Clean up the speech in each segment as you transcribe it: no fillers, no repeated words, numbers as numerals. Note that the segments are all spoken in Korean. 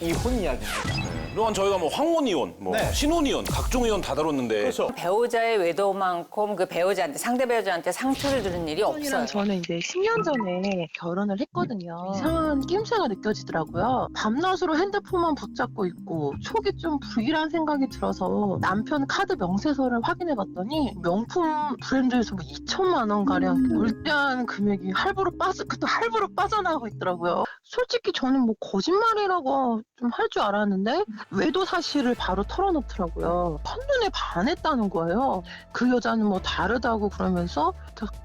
이혼 이야기입니다. 그동안 저희가 뭐 황혼 이혼, 뭐 네. 신혼 이혼, 각종 이혼 다 다뤘는데 그렇죠. 배우자의 외도만큼 그 배우자한테 상대 배우자한테 상처를 주는 일이 없어요. 저는 이제 10년 전에 결혼을 했거든요. 이상한 낌새가 느껴지더라고요. 밤낮으로 핸드폰만 붙잡고 있고 속이 좀 불길한 생각이 들어서 남편 카드 명세서를 확인해봤더니 명품 브랜드에서 뭐 2천만 원 가량 몰대한 금액이 할부로 빠져나가고 있더라고요. 솔직히 저는 뭐 거짓말이라고 좀 할 줄 알았는데 외도 사실을 바로 털어놓더라고요. 첫눈에 반했다는 거예요. 그 여자는 뭐 다르다고 그러면서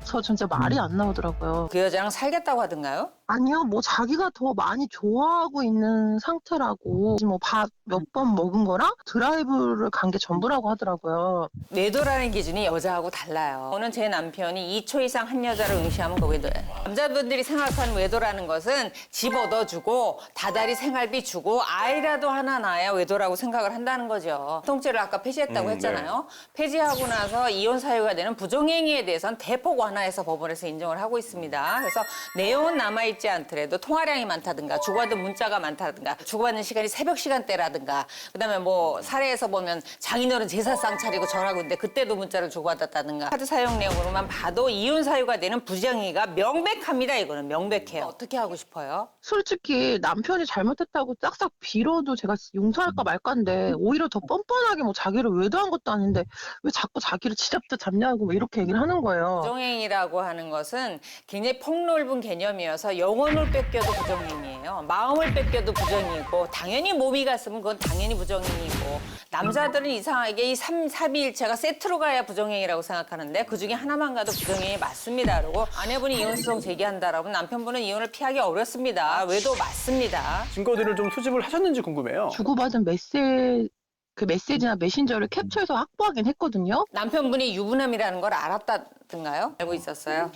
저 진짜 말이 안 나오더라고요. 그 여자랑 살겠다고 하던가요? 아니요, 뭐 자기가 더 많이 좋아하고 있는 상태라고 뭐 밥 몇 번 먹은 거랑 드라이브를 간 게 전부라고 하더라고요. 외도라는 기준이 여자하고 달라요. 저는 제 남편이 2초 이상 한 여자를 응시하면 그 외도예요. 남자분들이 생각하는 외도라는 것은 집 얻어주고 다달이 생활비 주고 아이라도 하나 낳아야 외도라고 생각을 한다는 거죠. 통째를 아까 폐지했다고 했잖아요. 폐지하고 나서 이혼 사유가 되는 부정행위에 대해서는 대폭 완화해서 법원에서 인정을 하고 있습니다. 그래서 내용은 남아있지 않더라도 통화량이 많다든가 주고받은 문자가 많다든가 주고받는 시간이 새벽 시간대라든가 그다음에 뭐 사례에서 보면 장인어른 제사상 차리고 절하고 있는데 그때도 문자를 주고받았다든가 카드 사용 내용으로만 봐도 이혼 사유가 되는 부정행위가 명백합니다. 이거는 명백해요. 어떻게 하고 싶어요? 솔직히 남편이 잘못했다고 싹싹 빌어도 제가 용서할까 말까인데 오히려 더 뻔뻔하게 뭐 자기를 외도한 것도 아닌데 왜 자꾸 자기를 잡냐고 뭐 이렇게 얘기를 하는 거예요. 부정행위라고 하는 것은 굉장히 폭넓은 개념이어서 영혼을 뺏겨도 부정행위예요. 마음을 뺏겨도 부정행위고 당연히 몸이 갔으면 그건 당연히 부정행위고 남자들은 이상하게 이 삼위일체가 세트로 가야 부정행위라고 생각하는데 그중에 하나만 가도 부정행위 맞습니다. 그리고 아내분이 이혼소송 제기한다라고 남편분은 이혼을 피하기 어렵습니다. 외도 맞습니다. 증거들을 좀 수집을 하셨는지 궁금해요. 주고받은 메시지나 메신저를 캡처해서 확보하긴 했거든요. 남편분이 유부남이라는 걸 알았다든가요? 알고 있었어요.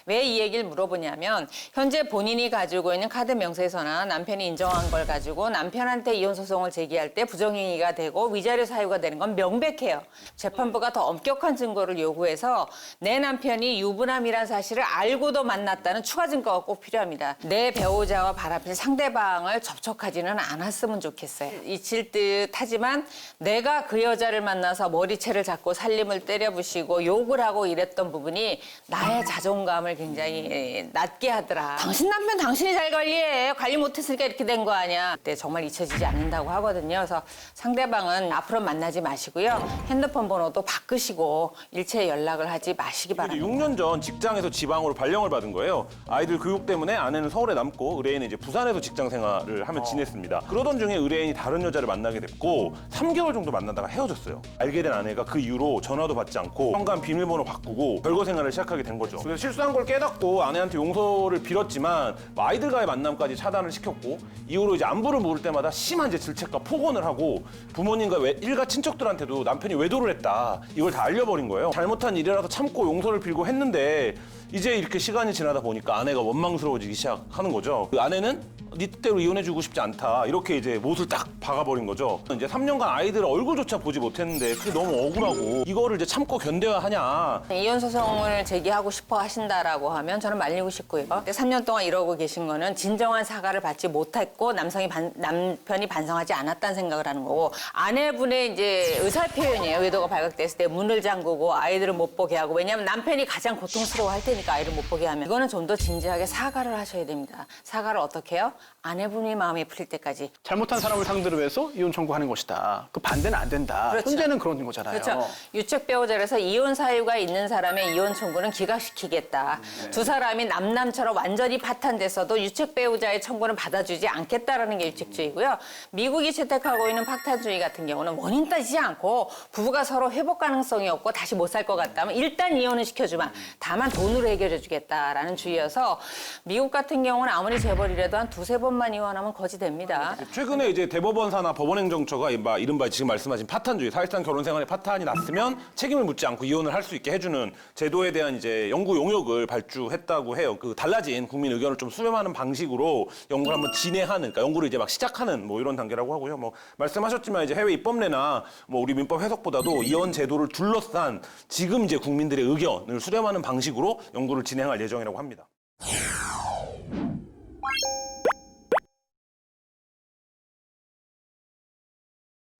왜 이 얘기를 물어보냐면 현재 본인이 가지고 있는 카드 명세서나 남편이 인정한 걸 가지고 남편한테 이혼 소송을 제기할 때 부정행위가 되고 위자료 사유가 되는 건 명백해요. 재판부가 더 엄격한 증거를 요구해서 내 남편이 유부남이라는 사실을 알고도 만났다는 추가 증거가 꼭 필요합니다. 내 배우자와 바람필 상대방을 접촉하지는 않았으면 좋겠어요. 잊힐 듯 하지만 내가 그 여자를 만나서 머리채를 잡고 살림을 때려부시고 욕을 하고 이랬던 부분이 나의 자존감을 굉장히 낮게 하더라. 당신 남편 당신이 잘 관리해. 관리 못했으니까 이렇게 된 거 아니야. 그때 정말 잊혀지지 않는다고 하거든요. 그래서 상대방은 앞으로 만나지 마시고요. 핸드폰 번호도 바꾸시고 일체 연락을 하지 마시기 바랍니다. 6년 전 직장에서 지방으로 발령을 받은 거예요. 아이들 교육 때문에 아내는 서울에 남고 의뢰인은 이제 부산에서 직장 생활을 하며 지냈습니다. 그러던 중에 의뢰인이 다른 여자를 만나게 됐고 3개월 정도 만나다가 헤어졌어요. 알게 된 아내가 그 이후로 전화도 받지 않고 현관 비밀번호 바꾸고 별거 생활을 시작하게 된 거죠. 그래서 실수한 걸 깨닫고 아내한테 용서를 빌었지만 아이들과의 만남까지 차단을 시켰고 이후로 이제 안부를 물을 때마다 심한 이제 질책과 폭언을 하고 부모님과 일가 친척들한테도 남편이 외도를 했다 이걸 다 알려버린 거예요. 잘못한 일이라서 참고 용서를 빌고 했는데 이제 이렇게 시간이 지나다 보니까 아내가 원망스러워지기 시작하는 거죠. 그 아내는 네 뜻대로 이혼해주고 싶지 않다 이렇게 이제 못을 딱 박아버린 거죠. 이제 3년간 아이들 얼굴조차 보지 못했는데 그게 너무 억울하고 이거를 이제 참고 견뎌야 하냐. 이혼 소송을 제기하고 싶어 하신다라고 하면 저는 말리고 싶고요. 3년 동안 이러고 계신 거는 진정한 사과를 받지 못했고 남편이 반성하지 않았다는 생각을 하는 거고 아내분의 이제 의사 표현이에요. 외도가 발각됐을 때 문을 잠그고 아이들을 못 보게 하고 왜냐하면 남편이 가장 고통스러워할 테니까 아이를 못 보게 하면 이거는 좀 더 진지하게 사과를 하셔야 됩니다. 사과를 어떻게 해요? 아내분이 마음이 풀릴 때까지. 잘못한 사람을 상대로 해서 이혼 청구하는 것이다. 그 반대는 안 된다. 그렇죠. 현재는 그런 거잖아요. 그렇죠. 유책 배우자라서 이혼 사유가 있는 사람의 이혼 청구는 기각시키겠다. 두 사람이 남남처럼 완전히 파탄됐어도 유책 배우자의 청구는 받아주지 않겠다라는 게 유책주의고요. 미국이 채택하고 있는 파탄주의 같은 경우는 원인 따지지 않고 부부가 서로 회복 가능성이 없고 다시 못 살 것 같다면 일단 이혼을 시켜주면 다만 돈으로 해결해주겠다라는 주의여서 미국 같은 경우는 아무리 재벌이라도 한 두세 번만 이혼하면 거지됩니다. 최근에 이제 대법원사나 법원행정처가 이른바 지금 말씀하신 파탄주의, 사실상 결혼 생활에 파탄이 났으면 책임을 묻지 않고 이혼을 할 수 있게 해주는 제도에 대한 이제 연구 용역을 발주했다고 해요. 그 달라진 국민 의견을 좀 수렴하는 방식으로 연구를 한번 진행하는, 그러니까 연구를 이제 막 시작하는 뭐 이런 단계라고 하고요. 뭐 말씀하셨지만 이제 해외 입법례나 뭐 우리 민법 해석보다도 이혼 제도를 둘러싼 지금 이제 국민들의 의견을 수렴하는 방식으로 연구를 진행할 예정이라고 합니다.